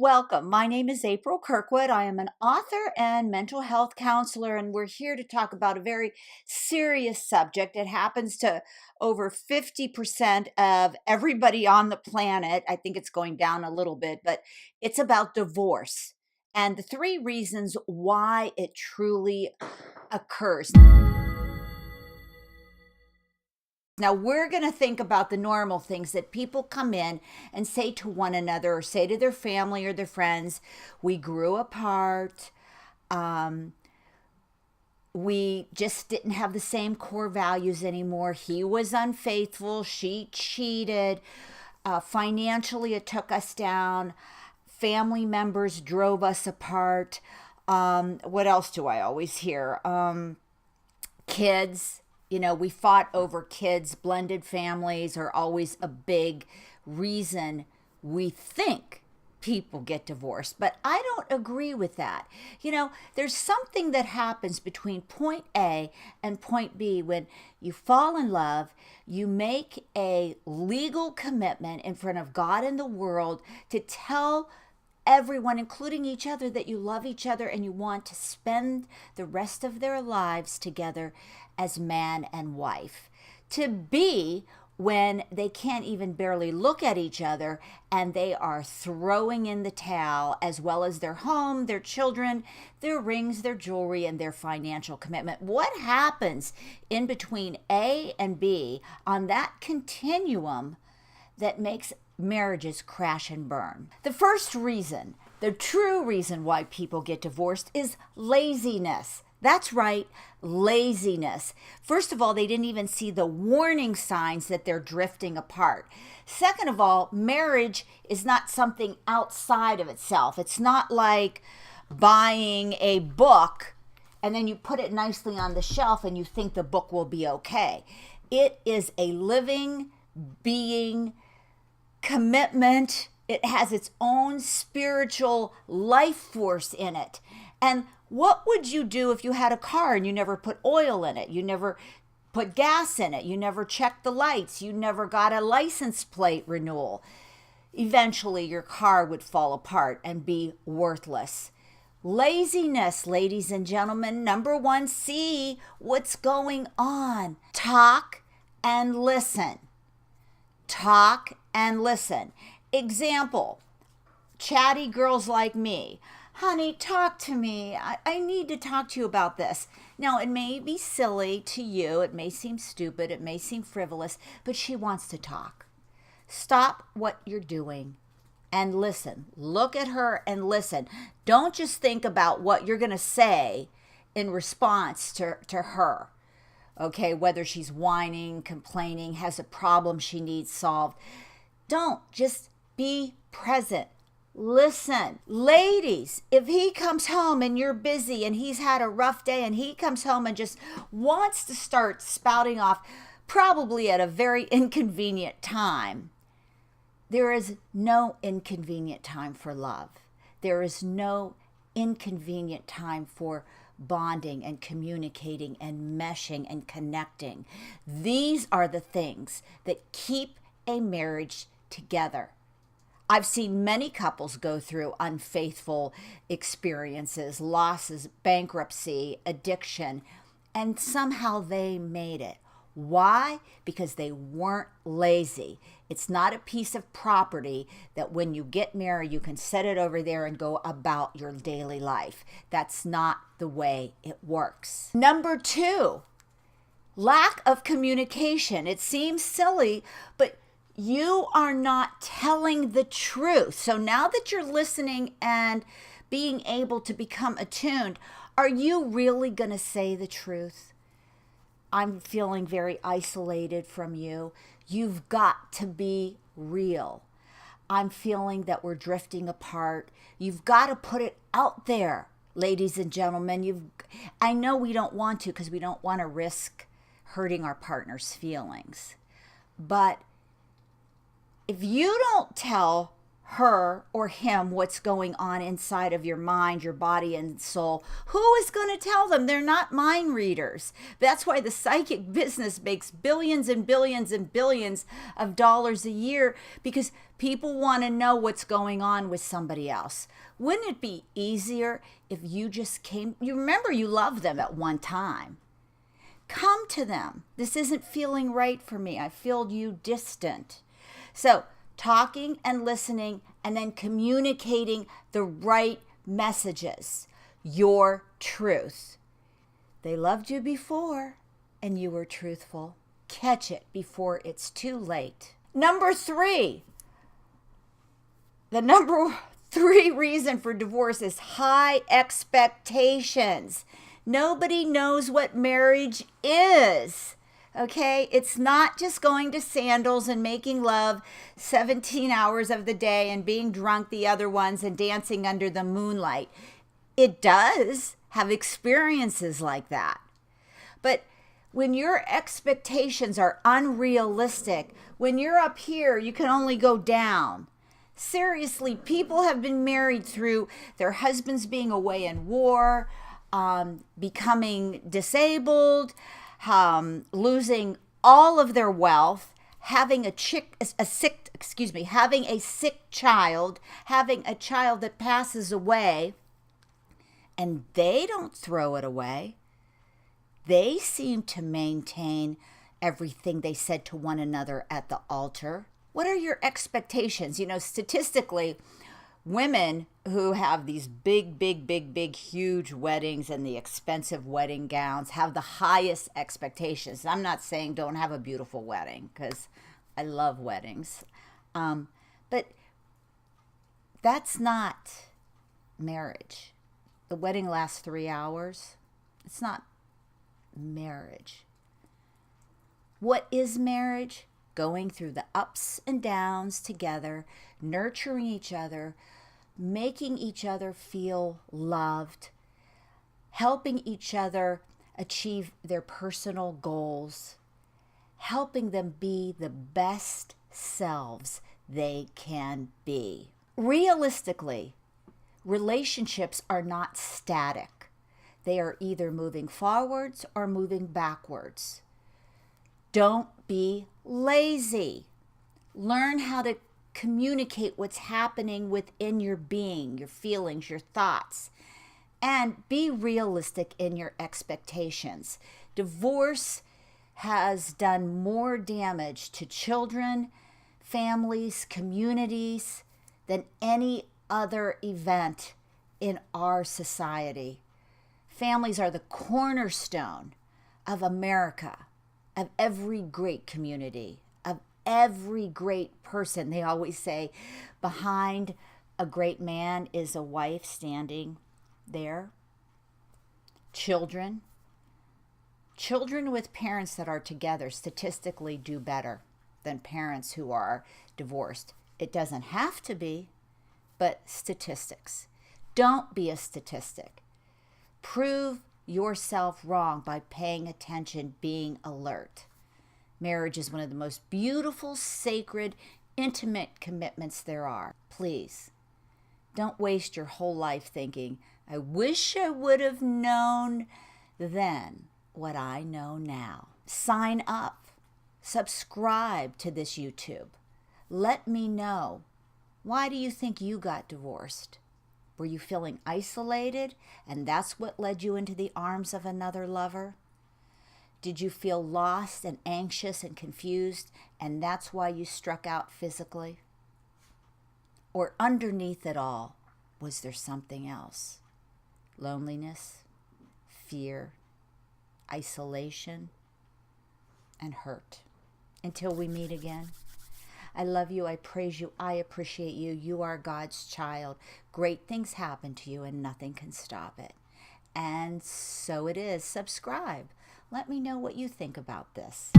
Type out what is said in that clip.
Welcome. My name is April Kirkwood. I am an author and mental health counselor, and we're here to talk about a very serious subject. It happens to over 50% of everybody on the planet. I think it's going down a little bit, but it's about divorce and the three reasons why it truly occurs. Now, we're going to think about the normal things that people come in and say to one another or say to their family or their friends. We grew apart. Um, we just didn't have the same core values anymore. He was unfaithful. She cheated. Financially, it took us down. Family members drove us apart. What else do I always hear? Kids, we fought over kids. Blended families are always a big reason we think people get divorced, but I don't agree with that. There's something that happens between point A and point B. When you fall in love, you make a legal commitment in front of God and the world to tell everyone, including each other, that you love each other and you want to spend the rest of their lives together as man and wife. To be when they can't even barely look at each other and they are throwing in the towel, as well as their home, their children, their rings, their jewelry, and their financial commitment. What happens in between A and B on that continuum that makes marriages crash and burn? The first reason, the true reason why people get divorced, is laziness. That's right, laziness. First of all, they didn't even see the warning signs that they're drifting apart. Second of all, marriage is not something outside of itself. It's not like buying a book and then you put it nicely on the shelf and you think the book will be okay. It is a living being commitment. It has its own spiritual life force in it. And what would you do if you had a car and you never put oil in it? You never put gas in it. You never checked the lights. You never got a license plate renewal. Eventually, your car would fall apart and be worthless. Laziness, ladies and gentlemen. Number one, see what's going on. Talk and listen. Talk and listen. Example, chatty girls like me. Honey, talk to me. I need to talk to you about this. Now, it may be silly to you. It may seem stupid. It may seem frivolous, but she wants to talk. Stop what you're doing and listen. Look at her and listen. Don't just think about what you're going to say in response to her. Okay, whether she's whining, complaining, has a problem she needs solved. Don't, just be present. Listen. Ladies, if he comes home and you're busy and he's had a rough day and he comes home and just wants to start spouting off, probably at a very inconvenient time, there is no inconvenient time for love. There is no inconvenient time for bonding and communicating and meshing and connecting. These are the things that keep a marriage together. I've seen many couples go through unfaithful experiences, losses, bankruptcy, addiction, and somehow they made it. Why? Because they weren't lazy. It's not a piece of property that when you get married, you can set it over there and go about your daily life. That's not the way it works. Number two, lack of communication. It seems silly, but you are not telling the truth. So now that you're listening and being able to become attuned, are you really going to say the truth? I'm feeling very isolated from you. You've got to be real. I'm feeling that we're drifting apart. You've got to put it out there, ladies and gentlemen. I know we don't want to, because we don't want to risk hurting our partner's feelings. But if you don't tell her or him what's going on inside of your mind, your body, and soul. Who is going to tell them? They're not mind readers. That's why the psychic business makes billions and billions and billions of dollars a year, because people want to know what's going on with somebody else. Wouldn't it be easier if you just came? You remember you loved them at one time. Come to them. This isn't feeling right for me. I feel you distant. So talking and listening and then communicating the right messages, your truth. They loved you before and you were truthful. Catch it before it's too late. Number 3. The number 3 reason for divorce is high expectations. Nobody knows what marriage is. Okay, it's not just going to sandals and making love 17 hours of the day and being drunk the other ones and dancing under the moonlight. It does have experiences like that. But when your expectations are unrealistic, when you're up here, you can only go down. Seriously, people have been married through their husbands being away in war, becoming disabled, losing all of their wealth, having a sick child, having a child that passes away, and they don't throw it away. They seem to maintain everything they said to one another at the altar. What are your expectations? You know, statistically, women who have these big, huge weddings and the expensive wedding gowns have the highest expectations. I'm not saying don't have a beautiful wedding, because I love weddings. But that's not marriage. The wedding lasts 3 hours. It's not marriage. What is marriage? Going through the ups and downs together, nurturing each other, making each other feel loved, helping each other achieve their personal goals, helping them be the best selves they can be. Realistically, relationships are not static. They are either moving forwards or moving backwards. Don't be lazy. Learn how to communicate what's happening within your being, your feelings, your thoughts, and be realistic in your expectations. Divorce has done more damage to children, families, communities than any other event in our society. Families are the cornerstone of America, of every great community, of every great person. They always say behind a great man is a wife standing there. Children with parents that are together statistically do better than parents who are divorced. It doesn't have to be, but statistics. Don't be a statistic. Prove yourself wrong by paying attention, being alert. Marriage is one of the most beautiful, sacred, intimate commitments there are. Please, don't waste your whole life thinking, I wish I would have known then what I know now. Sign up. Subscribe to this YouTube. Let me know. Why do you think you got divorced? Were you feeling isolated and that's what led you into the arms of another lover? Did you feel lost and anxious and confused and that's why you struck out physically? Or underneath it all, was there something else? Loneliness, fear, isolation, and hurt. Until we meet again. I love you, I praise you, I appreciate you. You are God's child. Great things happen to you and nothing can stop it. And so it is. Subscribe. Let me know what you think about this.